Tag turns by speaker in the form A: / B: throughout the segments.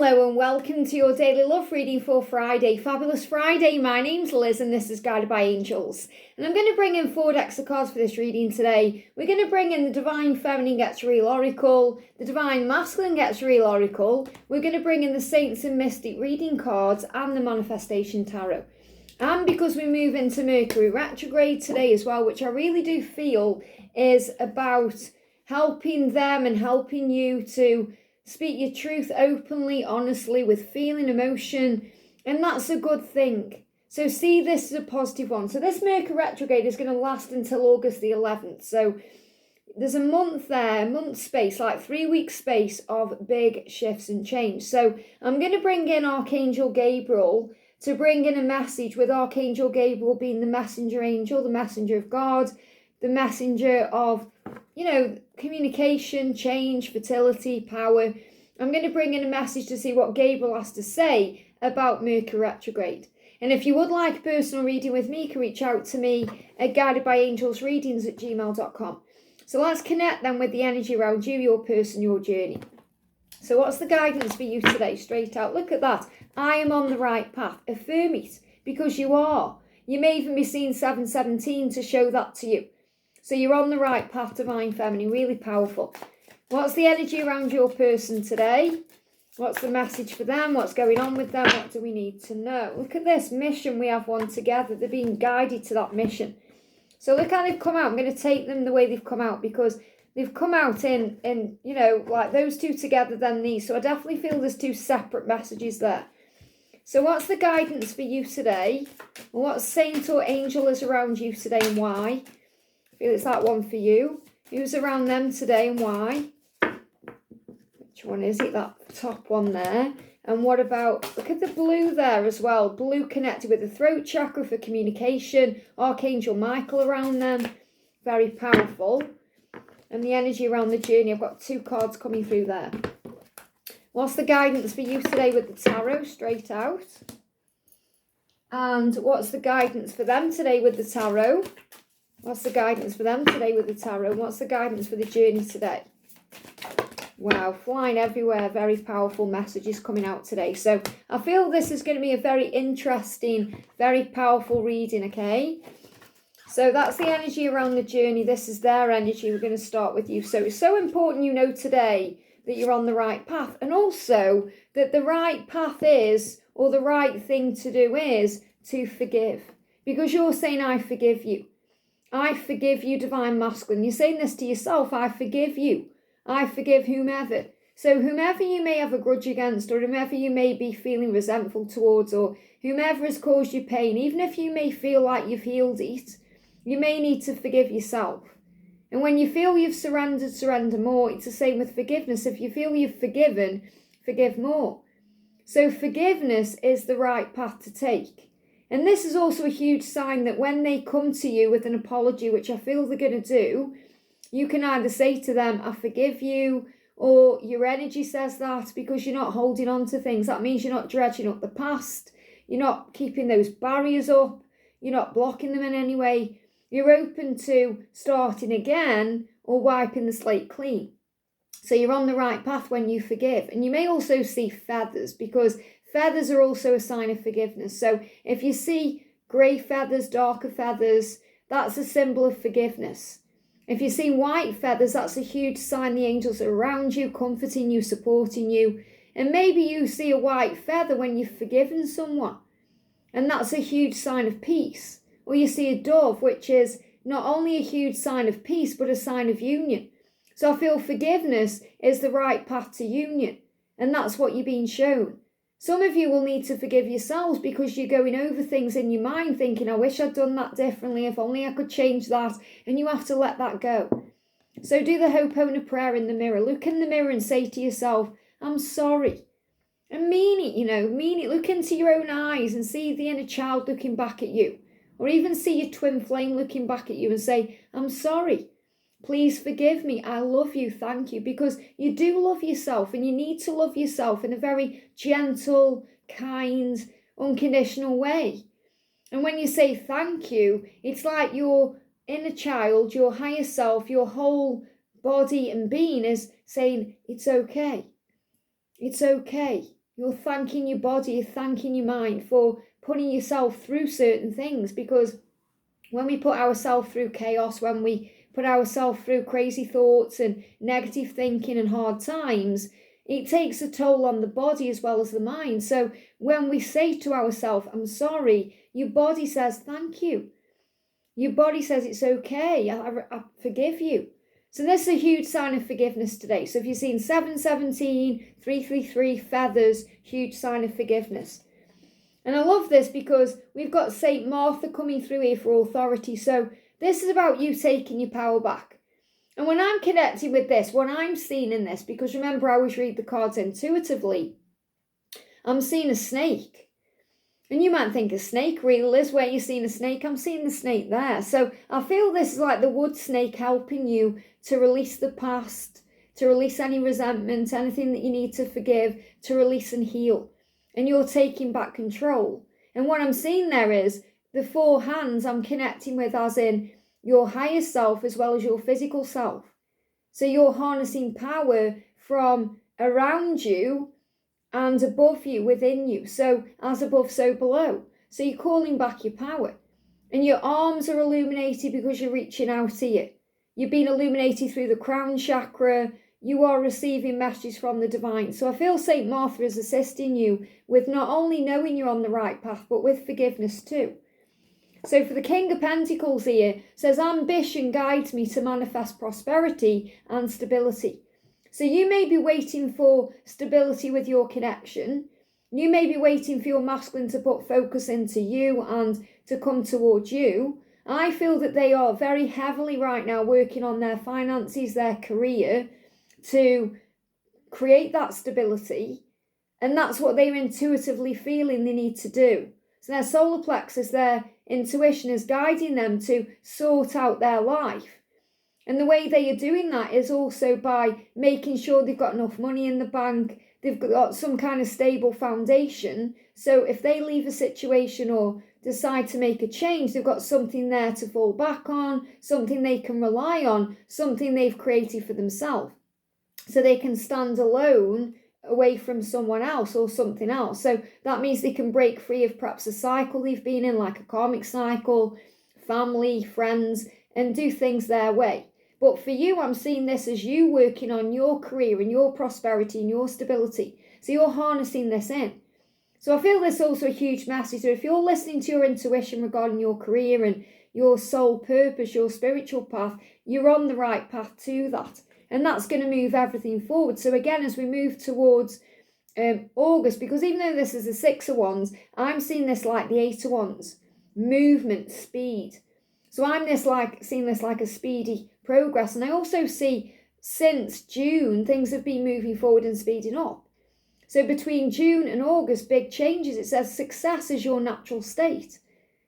A: Hello and welcome to your daily love reading for Friday. Fabulous Friday. My name's Liz and this is Guided by Angels. And I'm going to bring in 4 decks of cards for this reading today. We're going to bring in the Divine Feminine Gets Real Oracle, the Divine Masculine Gets Real Oracle. We're going to bring in the Saints and Mystic reading cards and the Manifestation Tarot. And because we move into Mercury retrograde today as well, which I really do feel is about helping them and helping you to speak your truth openly, honestly, with feeling, emotion, and that's a good thing. So see this as a positive one. So this Mercury retrograde is going to last until August the 11th. So there's a month there, month space, like 3 week space of big shifts and change. So I'm going to bring in Archangel Gabriel to bring in a message, with Archangel Gabriel being the messenger angel, the messenger of God, the messenger of, communication, change, fertility, power. I'm going to bring in a message to see what Gabriel has to say about Mercury retrograde. And if you would like a personal reading with me, you can reach out to me at guidedbyangelsreadings@gmail.com. So let's connect then with the energy around you, your person, your journey. So what's the guidance for you today? Straight out. Look at that. I am on the right path. Affirm it, because you are. You may even be seeing 717 to show that to you. So you're on the right path, Divine Feminine, really powerful. What's the energy around your person today? What's the message for them? What's going on with them? What do we need to know? Look at this mission. We have one together. They're being guided to that mission. So look how they've come out. I'm going to take them the way they've come out, because they've come out in like those two together, then these. So I definitely feel there's 2 separate messages there. So what's the guidance for you today? What saint or angel is around you today and why? I feel it's that one for you. Who's around them today and why? Which one is it? That top one there. And what about, look at the blue there as well. Blue connected with the throat chakra for communication. Archangel Michael around them. Very powerful. And the energy around the journey. I've got 2 cards coming through there. What's the guidance for you today with the tarot? Straight out. And what's the guidance for them today with the tarot? What's the guidance for them today with the tarot? And what's the guidance for the journey today? Wow, flying everywhere. Very powerful messages coming out today. So I feel this is going to be a very interesting, very powerful reading, okay? So that's the energy around the journey. This is their energy. We're going to start with you. So it's so important you know today that you're on the right path. And also that the right path is, or the right thing to do is, to forgive. Because you're saying, I forgive you. I forgive you, Divine Masculine. You're saying this to yourself. I forgive you. I forgive whomever. So whomever you may have a grudge against, or whomever you may be feeling resentful towards, or whomever has caused you pain, even if you may feel like you've healed it, you may need to forgive yourself. And when you feel you've surrendered, surrender more. It's the same with forgiveness. If you feel you've forgiven, forgive more. So forgiveness is the right path to take. And this is also a huge sign that when they come to you with an apology, which I feel they're going to do, you can either say to them, I forgive you, or your energy says that, because you're not holding on to things. That means you're not dredging up the past. You're not keeping those barriers up. You're not blocking them in any way. You're open to starting again or wiping the slate clean. So you're on the right path when you forgive. And you may also see feathers, because feathers are also a sign of forgiveness. So if you see grey feathers, darker feathers, that's a symbol of forgiveness. If you see white feathers, that's a huge sign the angels are around you, comforting you, supporting you. And maybe you see a white feather when you've forgiven someone, and that's a huge sign of peace. Or you see a dove, which is not only a huge sign of peace, but a sign of union. So I feel forgiveness is the right path to union, and that's what you're being shown. Some of you will need to forgive yourselves because you're going over things in your mind thinking, I wish I'd done that differently, if only I could change that, and you have to let that go. So do the Ho'oponopono prayer in the mirror. Look in the mirror and say to yourself, I'm sorry. And mean it, mean it. Look into your own eyes and see the inner child looking back at you. Or even see your twin flame looking back at you and say, I'm sorry. Please forgive me. I love you. Thank you. Because you do love yourself, and you need to love yourself in a very gentle, kind, unconditional way. And when you say thank you, it's like your inner child, your higher self, your whole body and being is saying, it's okay. It's okay. You're thanking your body, you're thanking your mind for putting yourself through certain things, because when we put ourselves through chaos, when we put ourselves through crazy thoughts and negative thinking and hard times, it takes a toll on the body as well as the mind. So when we say to ourselves, I'm sorry, your body says thank you. Your body says it's okay, I forgive you. So this is a huge sign of forgiveness today. So if you've seen 717, 333, feathers, huge sign of forgiveness. And I love this because we've got Saint Martha coming through here for authority. So this is about you taking your power back. And when I'm connecting with this, what I'm seeing in this, because remember I always read the cards intuitively, I'm seeing a snake. And you might think a snake, real is where you're seeing a snake. I'm seeing the snake there. So I feel this is like the wood snake helping you to release the past, to release any resentment, anything that you need to forgive, to release and heal. And you're taking back control. And what I'm seeing there is the four hands I'm connecting with as in your higher self as well as your physical self. So you're harnessing power from around you and above you, within you. So as above, so below. So you're calling back your power. And your arms are illuminated because you're reaching out here. You're being illuminated through the crown chakra. You are receiving messages from the divine. So I feel Saint Martha is assisting you with not only knowing you're on the right path, but with forgiveness too. So for the King of Pentacles here, says ambition guides me to manifest prosperity and stability. So you may be waiting for stability with your connection. You may be waiting for your masculine to put focus into you and to come towards you. I feel that they are very heavily right now working on their finances, their career, to create that stability. And that's what they're intuitively feeling they need to do. So their solar plexus, their intuition is guiding them to sort out their life. And the way they are doing that is also by making sure they've got enough money in the bank, they've got some kind of stable foundation. So if they leave a situation or decide to make a change, they've got something there to fall back on, something they can rely on, something they've created for themselves. So they can stand alone away from someone else or something else. So that means they can break free of perhaps a cycle they've been in, like a karmic cycle, family, friends, and do things their way. But for you, I'm seeing this as you working on your career and your prosperity and your stability. So you're harnessing this in. So I feel this also a huge message. So if you're listening to your intuition regarding your career and your soul purpose, your spiritual path, you're on the right path to that. And that's going to move everything forward. So again, as we move towards August, because even though this is a Six of Wands, I'm seeing this like the Eight of Wands. Movement, speed. So I'm seeing this like a speedy progress. And I also see since June, things have been moving forward and speeding up. So between June and August, big changes. It says success is your natural state.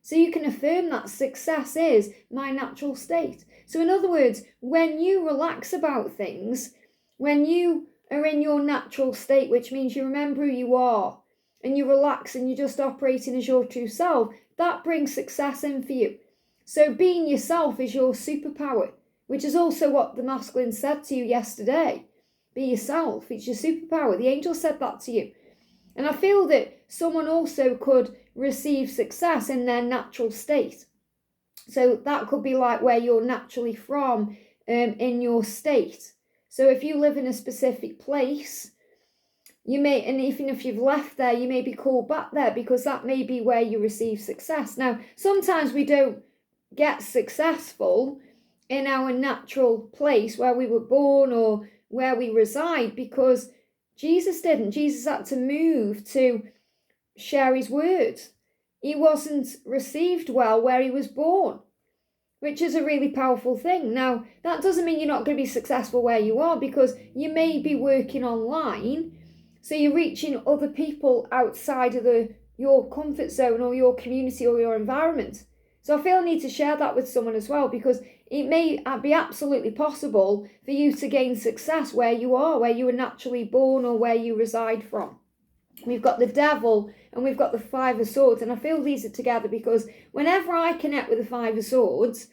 A: So you can affirm that success is my natural state. So in other words, when you relax about things, when you are in your natural state, which means you remember who you are, and you relax and you're just operating as your true self, that brings success in for you. So being yourself is your superpower, which is also what the masculine said to you yesterday. Be yourself, it's your superpower. The angel said that to you. And I feel that someone also could receive success in their natural state. So that could be like where you're naturally from in your state. So if you live in a specific place, you may, and even if you've left there, you may be called back there because that may be where you receive success. Now, sometimes we don't get successful in our natural place where we were born or where we reside because Jesus didn't. Jesus had to move to share his word. He wasn't received well where he was born, which is a really powerful thing. Now, that doesn't mean you're not going to be successful where you are because you may be working online, so you're reaching other people outside of your comfort zone or your community or your environment. So I feel I need to share that with someone as well because it may be absolutely possible for you to gain success where you are, where you were naturally born or where you reside from. We've got the Devil and we've got the Five of Swords, and I feel these are together because whenever I connect with the Five of Swords,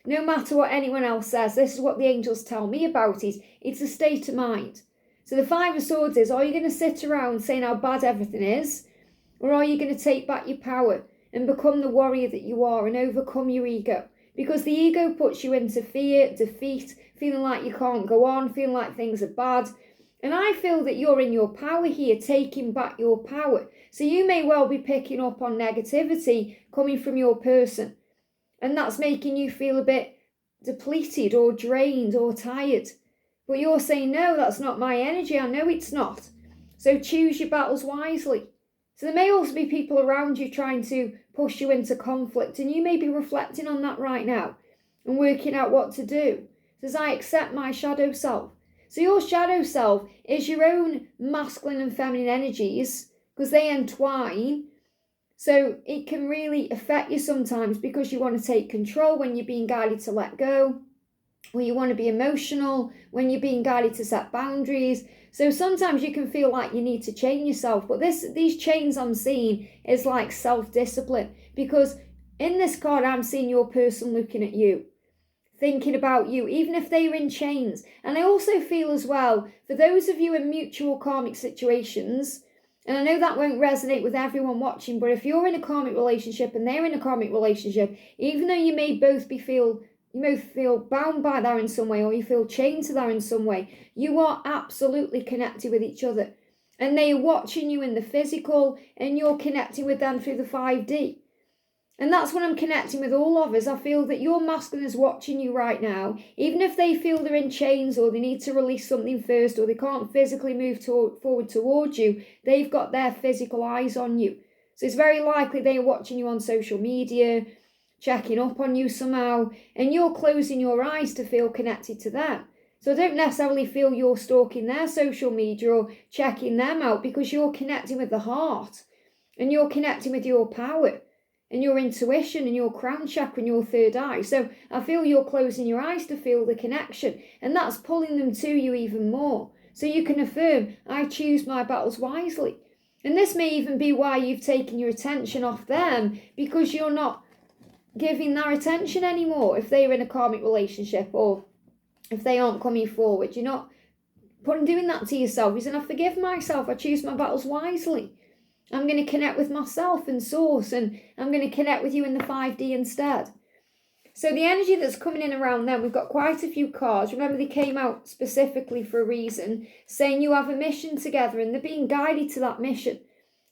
A: no matter what anyone else says, this is what the angels tell me about it. It's a state of mind. So the Five of Swords is, are you going to sit around saying how bad everything is? Or are you going to take back your power and become the warrior that you are and overcome your ego? Because the ego puts you into fear, defeat, feeling like you can't go on, feeling like things are bad. And I feel that you're in your power here, taking back your power. So you may well be picking up on negativity coming from your person. And that's making you feel a bit depleted or drained or tired. But you're saying, no, that's not my energy. I know it's not. So choose your battles wisely. So there may also be people around you trying to push you into conflict, and you may be reflecting on that right now and working out what to do. Says, I accept my shadow self. So your shadow self is your own masculine and feminine energies, because they entwine. So it can really affect you sometimes because you want to take control when you're being guided to let go, or you want to be emotional when you're being guided to set boundaries. So sometimes you can feel like you need to chain yourself, but these chains I'm seeing is like self-discipline, because in this card I'm seeing your person looking at you, thinking about you, even if they're in chains. And I also feel as well, for those of you in mutual karmic situations, and I know that won't resonate with everyone watching, but if you're in a karmic relationship and they're in a karmic relationship, even though you may both feel bound by that in some way, or you feel chained to that in some way, you are absolutely connected with each other. And they are watching you in the physical, and you're connecting with them through the 5D. And that's when I'm connecting with all of us. I feel that your masculine is watching you right now, even if they feel they're in chains, or they need to release something first, or they can't physically move forward towards you. They've got their physical eyes on you. So it's very likely they are watching you on social media, checking up on you somehow, and you're closing your eyes to feel connected to them. So I don't necessarily feel you're stalking their social media or checking them out, because you're connecting with the heart, and you're connecting with your power and your intuition and your crown chakra and your third eye. So I feel you're closing your eyes to feel the connection, and that's pulling them to you even more. So you can affirm, I choose my battles wisely. And this may even be why you've taken your attention off them, because you're not giving their attention anymore. If they're in a karmic relationship, or if they aren't coming forward, you're not doing that to yourself. You're saying, I forgive myself, I choose my battles wisely. I'm going to connect with myself and source, and I'm going to connect with you in the 5D instead. So the energy that's coming in around them, we've got quite a few cards. Remember, they came out specifically for a reason, saying you have a mission together, and they're being guided to that mission.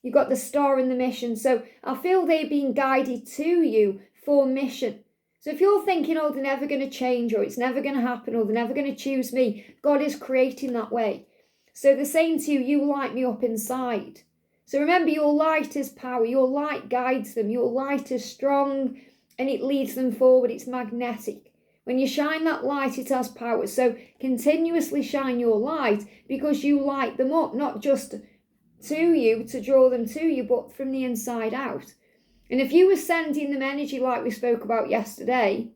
A: You've got the star in the mission. So I feel they're being guided to you for mission. So if you're thinking, oh, they're never going to change, or it's never going to happen, or they're never going to choose me, God is creating that way. So they're saying to you, you light me up inside. So remember, your light is power. Your light guides them. Your light is strong, and it leads them forward. It's magnetic. When you shine that light, it has power. So continuously shine your light, because you light them up, not just to you, to draw them to you, but from the inside out. And if you were sending them energy like we spoke about yesterday,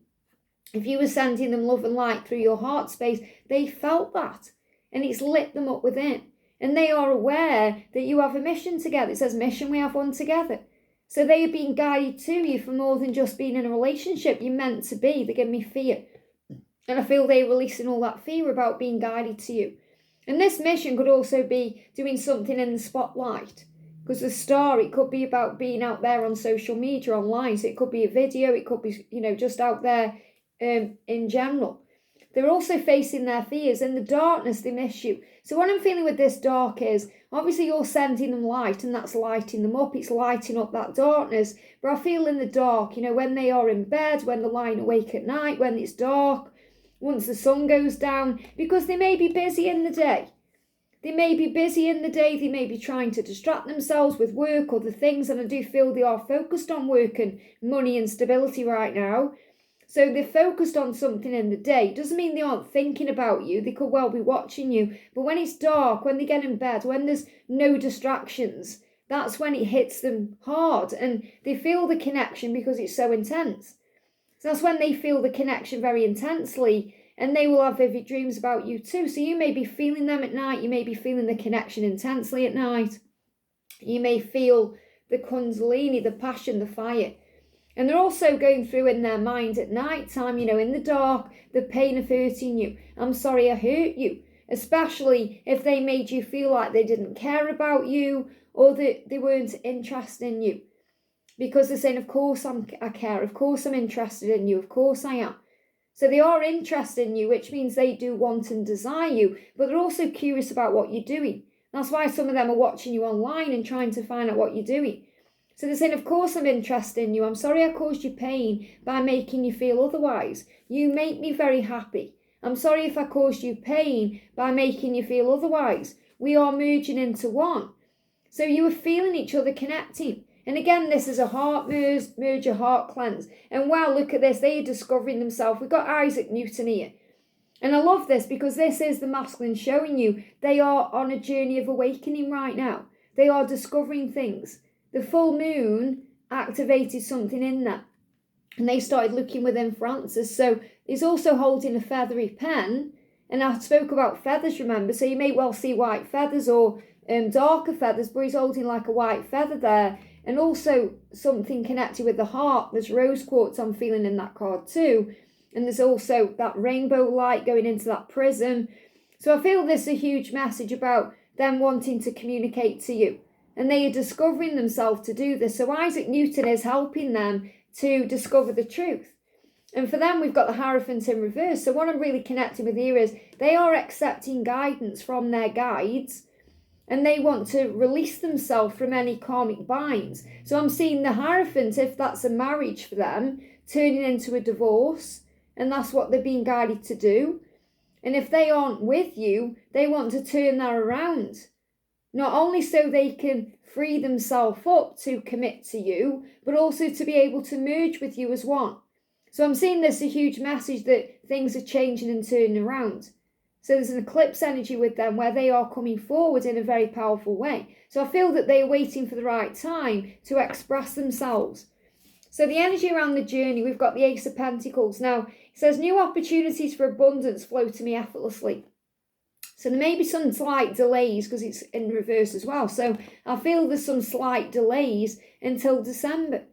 A: if you were sending them love and light through your heart space, they felt that, and it's lit them up within. And they are aware that you have a mission together. It says, mission, we have one together. So they are being guided to you for more than just being in a relationship. You're meant to be. They give me fear. And I feel they're releasing all that fear about being guided to you. And this mission could also be doing something in the spotlight. Because the star, it could be about being out there on social media, online. So it could be a video. It could be, just out there in general. They're also facing their fears. In the darkness, they miss you. So what I'm feeling with this dark is, obviously you're sending them light, and that's lighting them up. It's lighting up that darkness. But I feel in the dark, when they are in bed, when they're lying awake at night, when it's dark, once the sun goes down, because they may be busy in the day. They may be busy in the day. They may be trying to distract themselves with work or the things. And I do feel they are focused on work and money and stability right now. So they're focused on something in the day. Doesn't mean they aren't thinking about you. They could well be watching you. But when it's dark, when they get in bed, when there's no distractions, that's when it hits them hard. And they feel the connection because it's so intense. So that's when they feel the connection very intensely. And they will have vivid dreams about you too. So you may be feeling them at night. You may be feeling the connection intensely at night. You may feel the kundalini, the passion, the fire. And they're also going through in their mind at night time, in the dark, the pain of hurting you. I'm sorry I hurt you. especially if they made you feel like they didn't care about you or that they weren't interested in you. Because they're saying, of course I care, of course I'm interested in you, of course I am. So they are interested in you, which means they do want and desire you, but they're also curious about what you're doing. That's why some of them are watching you online and trying to find out what you're doing. So they're saying, of course I'm interested in you. I'm sorry I caused you pain by making you feel otherwise. You make me very happy. I'm sorry if I caused you pain by making you feel otherwise. We are merging into one. So you are feeling each other connecting. And again, this is a heart merge, a heart cleanse. And wow, look at this. They are discovering themselves. We've got Isaac Newton here. And I love this because this is the masculine showing you they are on a journey of awakening right now. They are discovering things. The full moon activated something in them. And they started looking within for answers. So he's also holding a feathery pen. And I spoke about feathers, remember? So you may well see white feathers or darker feathers, but he's holding like a white feather there. And also something connected with the heart. There's rose quartz I'm feeling in that card too. And there's also that rainbow light going into that prism. So I feel this is a huge message about them wanting to communicate to you. And they are discovering themselves to do this. So Isaac Newton is helping them to discover the truth. And for them, we've got the Hierophant in reverse. So what I'm really connecting with here is they are accepting guidance from their guides. And they want to release themselves from any karmic binds. So I'm seeing the Hierophant, if that's a marriage for them, turning into a divorce. And that's what they're being guided to do. And if they aren't with you, they want to turn that around. Not only so they can free themselves up to commit to you, but also to be able to merge with you as one. So I'm seeing this a huge message that things are changing and turning around. So there's an eclipse energy with them where they are coming forward in a very powerful way. So I feel that they are waiting for the right time to express themselves. So the energy around the journey, we've got the Ace of Pentacles. Now, it says, new opportunities for abundance flow to me effortlessly. So there may be some slight delays because it's in reverse as well. So I feel there's some slight delays until December.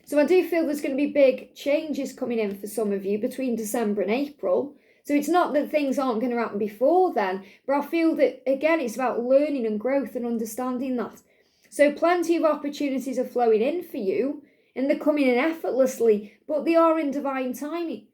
A: So I do feel there's going to be big changes coming in for some of you between December and April. So it's not that things aren't going to happen before then, but I feel that, again, it's about learning and growth and understanding that. So plenty of opportunities are flowing in for you, and they're coming in effortlessly, but they are in divine timing.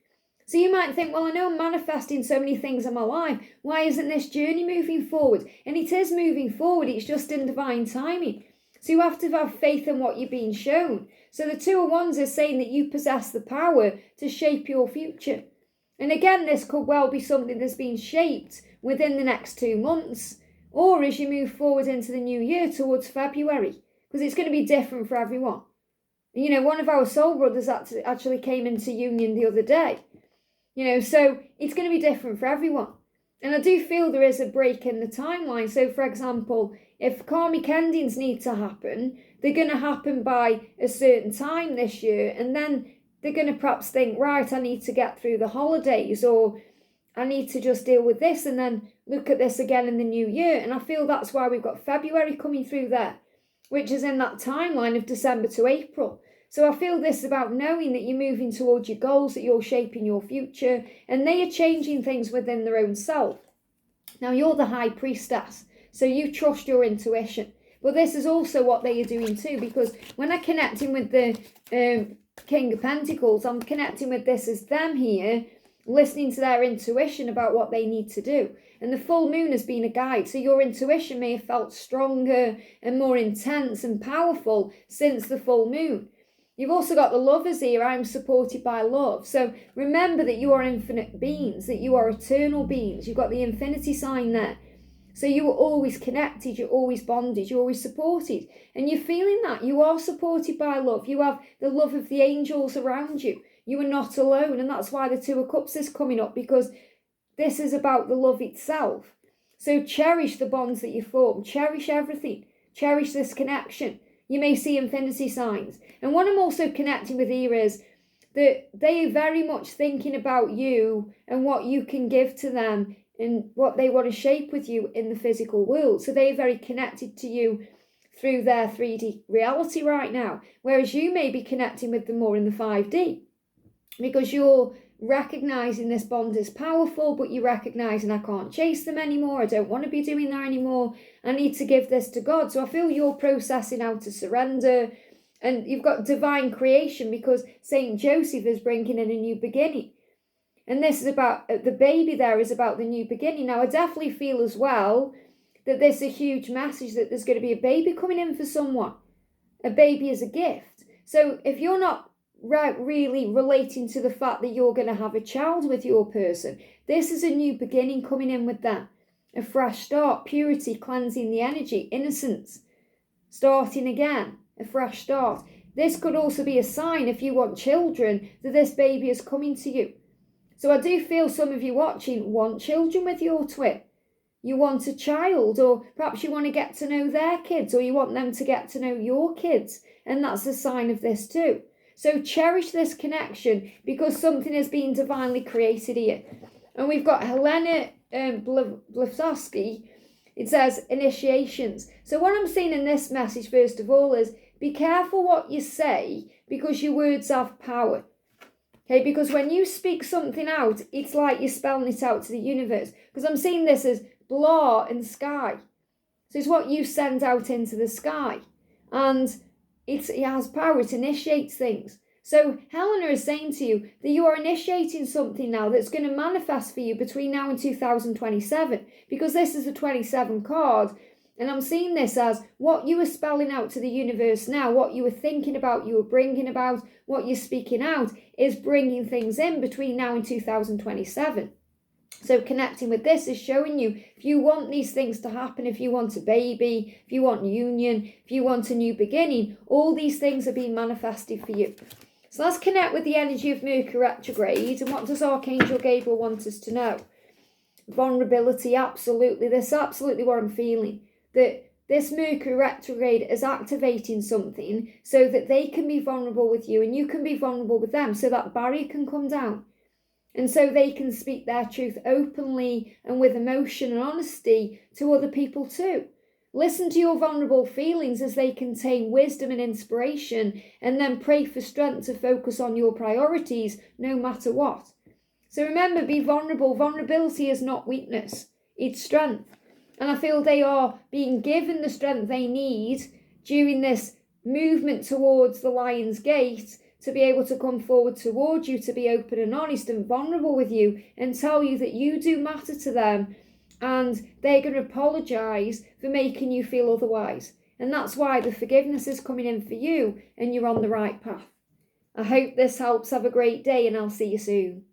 A: So you might think, well, I know I'm manifesting so many things in my life. Why isn't this journey moving forward? And it is moving forward. It's just in divine timing. So you have to have faith in what you're being shown. So the Two of Wands is saying that you possess the power to shape your future. And again, this could well be something that's been shaped within the next 2 months, or as you move forward into the new year towards February, because it's going to be different for everyone. You know, one of our soul brothers actually came into union the other day. You know, so it's going to be different for everyone. And I do feel there is a break in the timeline. So, for example, if karmic endings need to happen, they're going to happen by a certain time this year. And then they're going to perhaps think, right, I need to get through the holidays, or I need to just deal with this and then look at this again in the new year. And I feel that's why we've got February coming through there, which is in that timeline of December to April. So I feel this is about knowing that you're moving towards your goals, that you're shaping your future, and they are changing things within their own self. Now, you're the High Priestess, so you trust your intuition. But this is also what they are doing too, because when I'm connecting with the King of Pentacles, I'm connecting with this as them here, listening to their intuition about what they need to do. And the full moon has been a guide, so your intuition may have felt stronger and more intense and powerful since the full moon. You've also got the Lovers here, I'm supported by love. So remember that you are infinite beings, that you are eternal beings. You've got the infinity sign there. So you are always connected, you're always bonded, you're always supported. And you're feeling that. You are supported by love. You have the love of the angels around you. You are not alone. And that's why the Two of Cups is coming up, because this is about the love itself. So cherish the bonds that you form. Cherish everything. Cherish this connection. You may see infinity signs. And what I'm also connecting with here is that they are very much thinking about you and what you can give to them and what they want to shape with you in the physical world. So they are very connected to you through their 3D reality right now. Whereas you may be connecting with them more in the 5D. Because you're recognizing this bond is powerful, but you're recognizing I can't chase them anymore. I don't want to be doing that anymore. I need to give this to God. So I feel you're processing how to surrender. And you've got divine creation because Saint Joseph is bringing in a new beginning. And this is about, the baby there is about the new beginning. Now, I definitely feel as well that there's a huge message that there's going to be a baby coming in for someone. A baby is a gift. So if you're not really relating to the fact that you're going to have a child with your person, this is a new beginning coming in with that. A fresh start, purity, cleansing the energy, innocence, starting again, a fresh start. This could also be a sign, if you want children, that this baby is coming to you. So I do feel some of you watching want children with your twin. You want a child, or perhaps you want to get to know their kids, or you want them to get to know your kids. And that's a sign of this too. So cherish this connection because something is being divinely created here. And we've got Helena Blavatsky. It says initiations. So what I'm seeing in this message, first of all, is be careful what you say because your words have power. Okay, because when you speak something out, it's like you're spelling it out to the universe. Because I'm seeing this as blah and sky. So it's what you send out into the sky. And it has power, it initiates things. So Helena is saying to you that you are initiating something now that's going to manifest for you between now and 2027. Because this is a 27 card. And I'm seeing this as what you are spelling out to the universe now, what you were thinking about, you were bringing about, what you're speaking out is bringing things in between now and 2027. So connecting with this is showing you if you want these things to happen, if you want a baby, if you want union, if you want a new beginning, all these things are being manifested for you. So let's connect with the energy of Mercury retrograde. And what does Archangel Gabriel want us to know? Vulnerability, absolutely. That's absolutely what I'm feeling. That this Mercury retrograde is activating something so that they can be vulnerable with you and you can be vulnerable with them, so that barrier can come down. And so they can speak their truth openly and with emotion and honesty to other people too. Listen to your vulnerable feelings as they contain wisdom and inspiration, and then pray for strength to focus on your priorities no matter what. So remember, be vulnerable. Vulnerability is not weakness, it's strength. And I feel they are being given the strength they need during this movement towards the Lion's Gate to be able to come forward towards you, to be open and honest and vulnerable with you and tell you that you do matter to them, and they're going to apologise for making you feel otherwise. And that's why the forgiveness is coming in for you and you're on the right path. I hope this helps. Have a great day and I'll see you soon.